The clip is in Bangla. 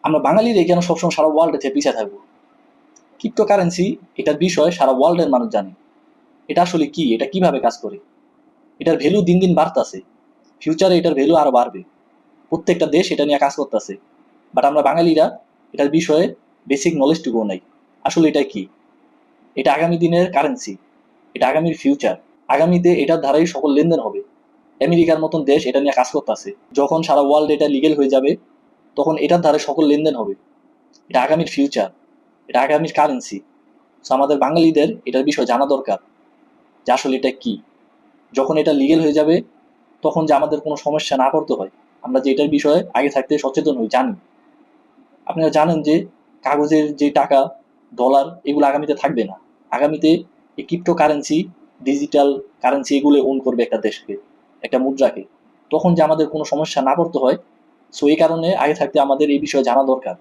আমরা বাঙালিরা কেন সবসময় সারা ওয়ার্ল্ডে থেকে পিছিয়ে থাকবো? ক্রিপ্টোকারেন্সি এটার বিষয় সারা ওয়ার্ল্ডের মানুষ জানে। এটা আসলে কি, এটা কিভাবে কাজ করে, এটার ভ্যালু দিন দিন বাড়তেছে, ফিউচারে এটার ভ্যালু আরো বাড়বে। প্রত্যেকটা দেশ এটা নিয়ে কাজ করতেছে, বাট আমরা বাঙালিরা এটার বিষয়ে বেসিক নলেজটুকুও নাই। আসলে এটা কি? এটা আগামী দিনের কারেন্সি, এটা আগামীর ফিউচার। আগামীতে এটার দ্বারাই সকল লেনদেন হবে। আমেরিকার মতন দেশ এটা নিয়ে কাজ করতেছে। যখন সারা ওয়ার্ল্ড এটা লিগেল হয়ে যাবে, তখন এটার দ্বারা সকল লেনদেন হবে। এটা আগামীর ফিউচার, এটা আগামীর কারেন্সি। সো আমাদের বাঙালিদের এটার বিষয় জানা দরকার যে আসলে এটা কি। যখন এটা লিগেল হয়ে যাবে, তখন যে আমাদের কোনো সমস্যা না পড়তে হয়, আমরা যে এটার বিষয়ে আগে থাকতে সচেতন হই, জানি। আপনারা জানেন যে কাগজের যে টাকা, ডলার, এগুলো আগামীতে থাকবে না। আগামীতে এই ক্রিপ্টো কারেন্সি, ডিজিটাল কারেন্সি, এগুলো ওন করবে একটা দেশকে, একটা মুদ্রাকে। তখন যে আমাদের কোনো সমস্যা না পড়তে হয়, সো এই কারণে আগে থাকতে আমাদের এই বিষয়ে জানা দরকার।